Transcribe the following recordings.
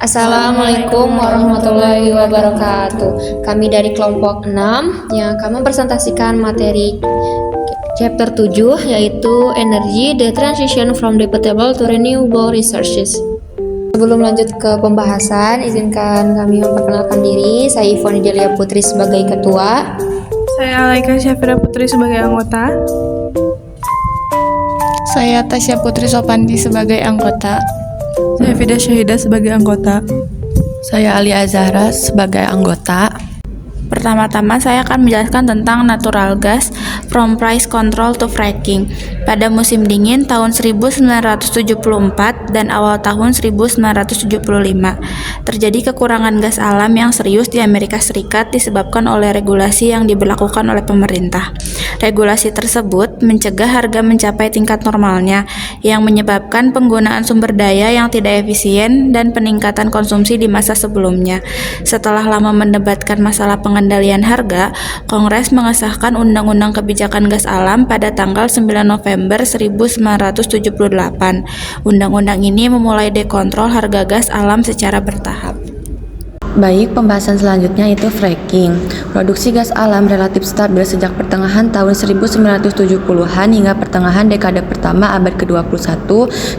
Assalamualaikum warahmatullahi wabarakatuh. Kami dari kelompok 6 yang akan mempresentasikan materi chapter 7 yaitu Energy, the Transition from Debatable to Renewable Resources. Sebelum lanjut ke pembahasan, izinkan kami memperkenalkan diri. Saya Ivoni Delia Putri sebagai ketua. Saya Alaika Syafira Putri sebagai anggota. Saya Tasya Putri Sopandi sebagai anggota. Saya Fida Syahida sebagai anggota. Saya Ali Azahra sebagai anggota. Pertama-tama saya akan menjelaskan tentang natural gas from price control to fracking. Pada musim dingin tahun 1974 dan awal tahun 1975, terjadi kekurangan gas alam yang serius di Amerika Serikat disebabkan oleh regulasi yang diberlakukan oleh pemerintah. Regulasi tersebut mencegah harga mencapai tingkat normalnya, yang menyebabkan penggunaan sumber daya yang tidak efisien dan peningkatan konsumsi di masa sebelumnya. Setelah lama mendebatkan masalah pengendalian harga, Kongres mengesahkan Undang-Undang Kebijakan Gas Alam pada tanggal 9 November 1978. Undang-undang ini memulai dekontrol harga gas alam secara bertahap. Baik, pembahasan selanjutnya itu fracking. Produksi gas alam relatif stabil sejak pertengahan tahun 1970-an hingga pertengahan dekade pertama abad ke-21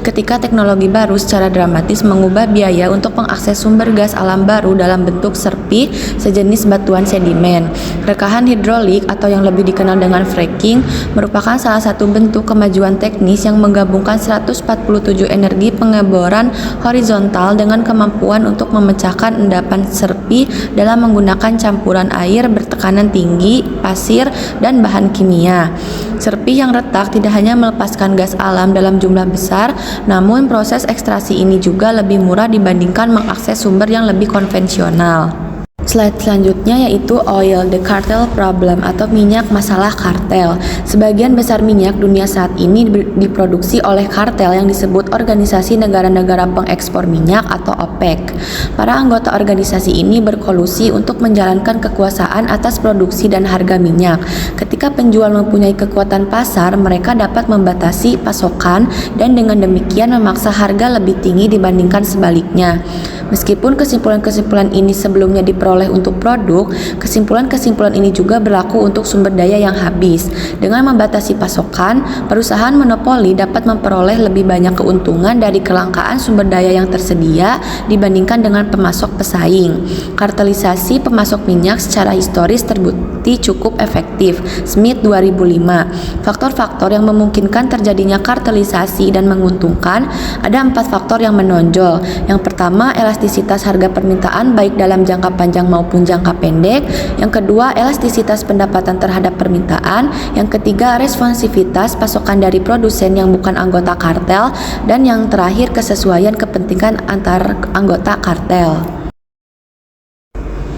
ketika teknologi baru secara dramatis mengubah biaya untuk mengakses sumber gas alam baru dalam bentuk serpi sejenis batuan sedimen. Rekahan hidrolik atau yang lebih dikenal dengan fracking merupakan salah satu bentuk kemajuan teknis yang menggabungkan 147 energi pengeboran horizontal dengan kemampuan untuk memecahkan endapan serpi dalam menggunakan campuran air bertekanan tinggi, pasir, dan bahan kimia. Serpi yang retak tidak hanya melepaskan gas alam dalam jumlah besar, namun proses ekstraksi ini juga lebih murah dibandingkan mengakses sumber yang lebih konvensional. Slide selanjutnya yaitu oil, the cartel problem atau minyak masalah kartel. Sebagian besar minyak dunia saat ini diproduksi oleh kartel yang disebut Organisasi Negara-Negara Pengekspor Minyak atau OPEC. Para anggota organisasi ini berkolusi untuk menjalankan kekuasaan atas produksi dan harga minyak. Ketika penjual mempunyai kekuatan pasar, mereka dapat membatasi pasokan dan dengan demikian memaksa harga lebih tinggi dibandingkan sebaliknya. Meskipun kesimpulan-kesimpulan ini sebelumnya diperoleh untuk produk, kesimpulan-kesimpulan ini juga berlaku untuk sumber daya yang habis. Dengan membatasi pasokan, perusahaan monopoli dapat memperoleh lebih banyak keuntungan dari kelangkaan sumber daya yang tersedia dibandingkan dengan pemasok pesaing. Kartelisasi pemasok minyak secara historis terbukti cukup efektif. Smith 2005. Faktor-faktor yang memungkinkan terjadinya kartelisasi dan menguntungkan, ada 4 faktor yang menonjol. Yang pertama, elastisitas harga permintaan baik dalam jangka panjang maupun jangka pendek. Yang kedua, elastisitas pendapatan terhadap permintaan. Yang ketiga, responsivitas pasokan dari produsen yang bukan anggota kartel. Dan yang terakhir, kesesuaian kepentingan antar anggota kartel.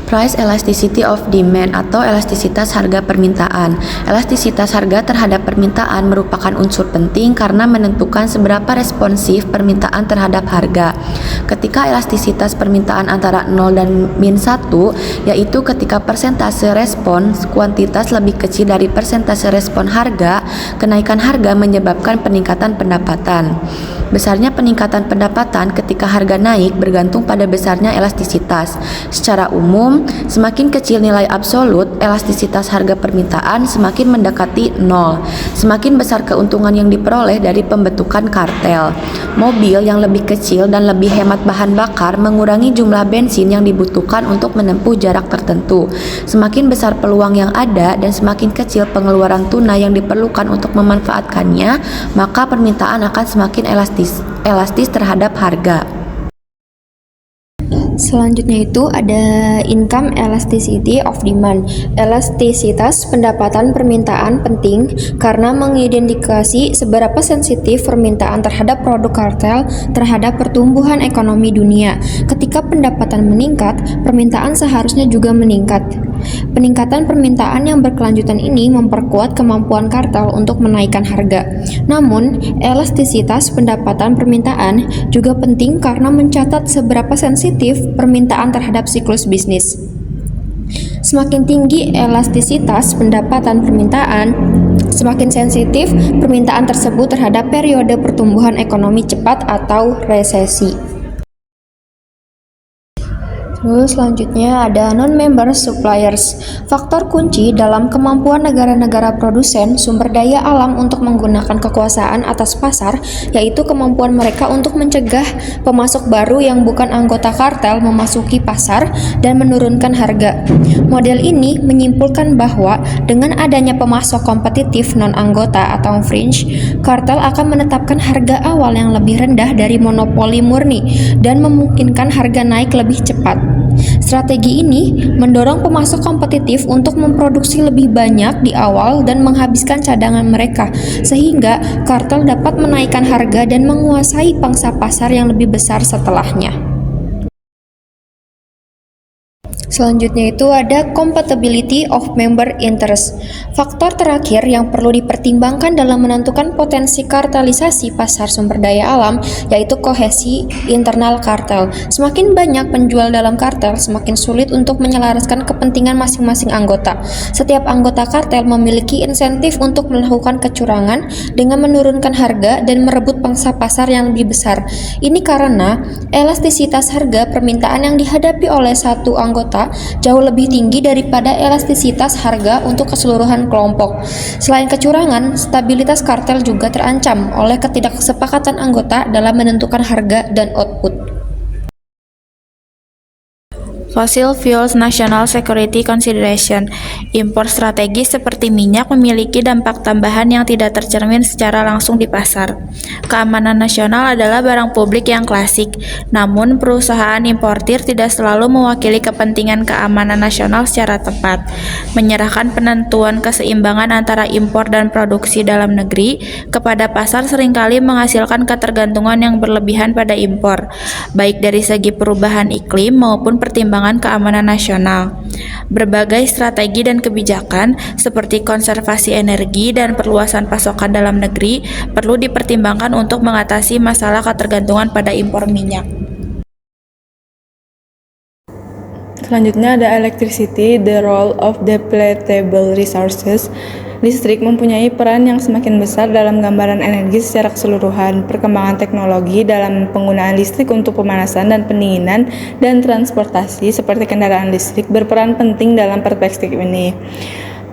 Price elasticity of demand atau elastisitas harga permintaan. Elastisitas harga terhadap permintaan merupakan unsur penting karena menentukan seberapa responsif permintaan terhadap harga. Ketika elastisitas permintaan antara 0 dan -1, yaitu ketika persentase respons kuantitas lebih kecil dari persentase respon harga, kenaikan harga menyebabkan peningkatan pendapatan. Besarnya peningkatan pendapatan ketika harga naik bergantung pada besarnya elastisitas. Secara umum, semakin kecil nilai absolut elastisitas harga permintaan, semakin mendekati 0. Semakin besar keuntungan yang diperoleh dari pembentukan kartel. Mobil yang lebih kecil dan lebih hemat bahan bakar mengurangi jumlah bensin yang dibutuhkan untuk menempuh jarak tertentu. Semakin besar peluang yang ada dan semakin kecil pengeluaran tunai yang diperlukan untuk memanfaatkannya, maka permintaan akan semakin elastis terhadap harga. Selanjutnya itu ada income elasticity of demand. Elastisitas pendapatan permintaan penting karena mengidentifikasi seberapa sensitif permintaan terhadap produk kartel terhadap pertumbuhan ekonomi dunia. Ketika pendapatan meningkat, permintaan seharusnya juga meningkat. Peningkatan permintaan yang berkelanjutan ini memperkuat kemampuan kartel untuk menaikkan harga. Namun, elastisitas pendapatan permintaan juga penting karena mencatat seberapa sensitif permintaan terhadap siklus bisnis. Semakin tinggi elastisitas pendapatan permintaan, semakin sensitif permintaan tersebut terhadap periode pertumbuhan ekonomi cepat atau resesi. Terus selanjutnya ada non-member suppliers. Faktor kunci dalam kemampuan negara-negara produsen sumber daya alam untuk menggunakan kekuasaan atas pasar, yaitu kemampuan mereka untuk mencegah pemasok baru yang bukan anggota kartel memasuki pasar dan menurunkan harga. Model ini menyimpulkan bahwa dengan adanya pemasok kompetitif non-anggota atau fringe, kartel akan menetapkan harga awal yang lebih rendah dari monopoli murni dan memungkinkan harga naik lebih cepat. Strategi ini mendorong pemasok kompetitif untuk memproduksi lebih banyak di awal dan menghabiskan cadangan mereka, sehingga kartel dapat menaikkan harga dan menguasai pangsa pasar yang lebih besar setelahnya. Selanjutnya itu ada compatibility of member interest. Faktor terakhir yang perlu dipertimbangkan dalam menentukan potensi kartelisasi pasar sumber daya alam yaitu kohesi internal kartel. Semakin banyak penjual dalam kartel, semakin sulit untuk menyelaraskan kepentingan masing-masing anggota. Setiap anggota kartel memiliki insentif untuk melakukan kecurangan dengan menurunkan harga dan merebut pangsa pasar yang lebih besar. Ini karena elastisitas harga permintaan yang dihadapi oleh satu anggota jauh lebih tinggi daripada elastisitas harga untuk keseluruhan kelompok. Selain kecurangan, stabilitas kartel juga terancam oleh ketidaksepakatan anggota dalam menentukan harga dan output. Fossil Fuels National Security Consideration. Impor strategis seperti minyak memiliki dampak tambahan yang tidak tercermin secara langsung di pasar. Keamanan nasional adalah barang publik yang klasik, namun perusahaan importir tidak selalu mewakili kepentingan keamanan nasional secara tepat. Menyerahkan penentuan keseimbangan antara impor dan produksi dalam negeri kepada pasar seringkali menghasilkan ketergantungan yang berlebihan pada impor, baik dari segi perubahan iklim maupun pertimbangan keamanan nasional. Berbagai strategi dan kebijakan seperti konservasi energi dan perluasan pasokan dalam negeri perlu dipertimbangkan untuk mengatasi masalah ketergantungan pada impor minyak. Selanjutnya ada electricity, the role of depletable resources. Listrik mempunyai peran yang semakin besar dalam gambaran energi secara keseluruhan. Perkembangan teknologi dalam penggunaan listrik untuk pemanasan dan pendinginan dan transportasi seperti kendaraan listrik berperan penting dalam perspektif ini.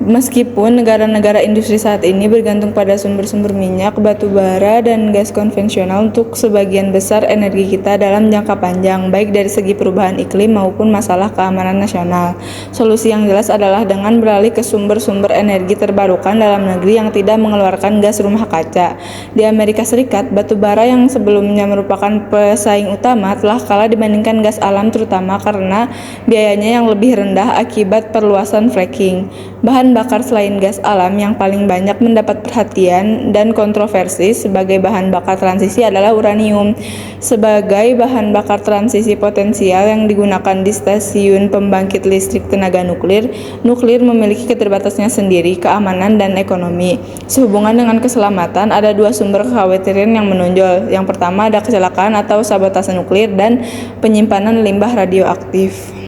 Meskipun negara-negara industri saat ini bergantung pada sumber-sumber minyak, batu bara, dan gas konvensional untuk sebagian besar energi kita dalam jangka panjang, baik dari segi perubahan iklim maupun masalah keamanan nasional. Solusi yang jelas adalah dengan beralih ke sumber-sumber energi terbarukan dalam negeri yang tidak mengeluarkan gas rumah kaca. Di Amerika Serikat, batu bara yang sebelumnya merupakan pesaing utama telah kalah dibandingkan gas alam, terutama karena biayanya yang lebih rendah akibat perluasan fracking. Bahan bakar selain gas alam yang paling banyak mendapat perhatian dan kontroversi sebagai bahan bakar transisi adalah uranium. Sebagai bahan bakar transisi potensial yang digunakan di stasiun pembangkit listrik tenaga nuklir, nuklir memiliki keterbatasannya sendiri, keamanan dan ekonomi. Sehubungan dengan keselamatan, ada dua sumber kekhawatiran yang menonjol. Yang pertama ada kecelakaan atau sabotase nuklir dan penyimpanan limbah radioaktif.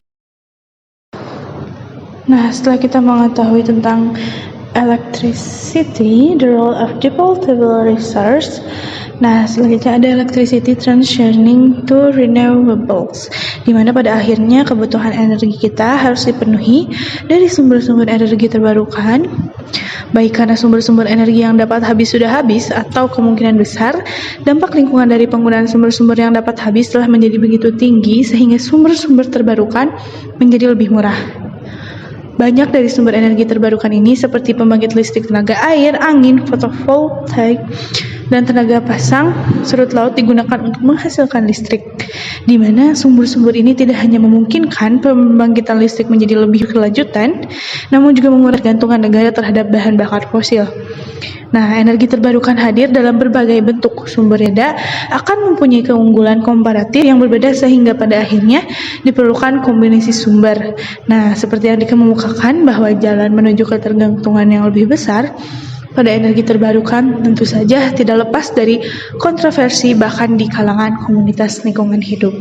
Nah, setelah kita mengetahui tentang electricity, the role of depletable resource, nah selanjutnya ada electricity transitioning to renewables, di mana pada akhirnya kebutuhan energi kita harus dipenuhi dari sumber-sumber energi terbarukan, baik karena sumber-sumber energi yang dapat habis sudah habis atau kemungkinan besar dampak lingkungan dari penggunaan sumber-sumber yang dapat habis telah menjadi begitu tinggi sehingga sumber-sumber terbarukan menjadi lebih murah. Banyak dari sumber energi terbarukan ini seperti pembangkit listrik tenaga air, angin, fotovoltaik, dan tenaga pasang surut laut digunakan untuk menghasilkan listrik, di mana sumber-sumber ini tidak hanya memungkinkan pembangkitan listrik menjadi lebih berkelanjutan, namun juga mengurangi gantungan negara terhadap bahan bakar fosil. Nah, energi terbarukan hadir dalam berbagai bentuk. Sumbernya akan mempunyai keunggulan komparatif yang berbeda sehingga pada akhirnya diperlukan kombinasi sumber. Nah, seperti yang dikemukakan bahwa jalan menuju ketergantungan yang lebih besar pada energi terbarukan tentu saja tidak lepas dari kontroversi bahkan di kalangan komunitas lingkungan hidup.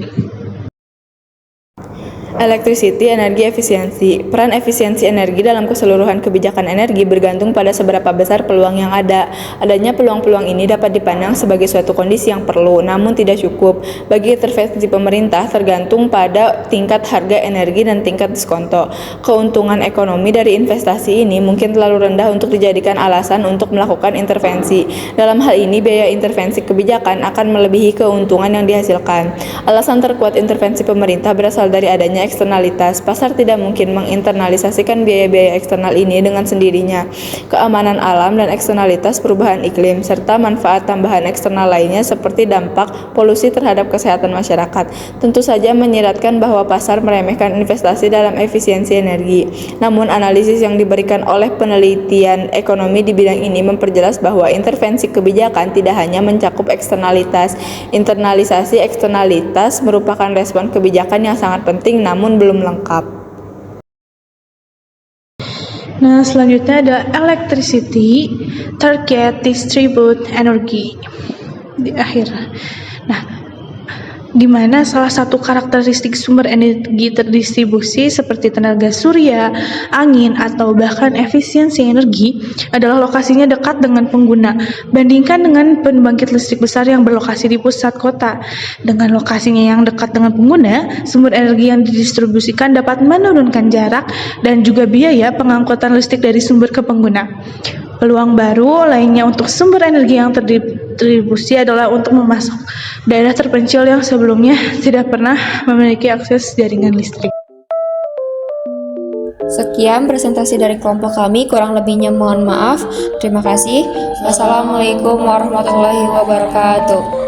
Electricity, energi efisiensi. Peran efisiensi energi dalam keseluruhan kebijakan energi bergantung pada seberapa besar peluang yang ada. Adanya peluang-peluang ini dapat dipandang sebagai suatu kondisi yang perlu, namun tidak cukup. Bagi intervensi pemerintah tergantung pada tingkat harga energi dan tingkat diskonto. Keuntungan ekonomi dari investasi ini mungkin terlalu rendah untuk dijadikan alasan untuk melakukan intervensi. Dalam hal ini, biaya intervensi kebijakan akan melebihi keuntungan yang dihasilkan. Alasan terkuat intervensi pemerintah berasal dari adanya eksternalitas. Pasar tidak mungkin menginternalisasikan biaya-biaya eksternal ini dengan sendirinya. Keamanan alam dan eksternalitas perubahan iklim, serta manfaat tambahan eksternal lainnya seperti dampak polusi terhadap kesehatan masyarakat, tentu saja menyiratkan bahwa pasar meremehkan investasi dalam efisiensi energi. Namun, analisis yang diberikan oleh penelitian ekonomi di bidang ini memperjelas bahwa intervensi kebijakan tidak hanya mencakup eksternalitas. Internalisasi eksternalitas merupakan respon kebijakan yang sangat penting namun belum lengkap. Nah, selanjutnya ada electricity, target, distribute, energy di akhir. Nah, di mana salah satu karakteristik sumber energi terdistribusi seperti tenaga surya, angin, atau bahkan efisiensi energi adalah lokasinya dekat dengan pengguna. Bandingkan dengan pembangkit listrik besar yang berlokasi di pusat kota. Dengan lokasinya yang dekat dengan pengguna, sumber energi yang didistribusikan dapat menurunkan jarak dan juga biaya pengangkutan listrik dari sumber ke pengguna. Peluang baru lainnya untuk sumber energi yang terdistribusi adalah untuk memasok daerah terpencil yang sebelumnya tidak pernah memiliki akses jaringan listrik. Sekian presentasi dari kelompok kami, kurang lebihnya mohon maaf. Terima kasih. Wassalamualaikum warahmatullahi wabarakatuh.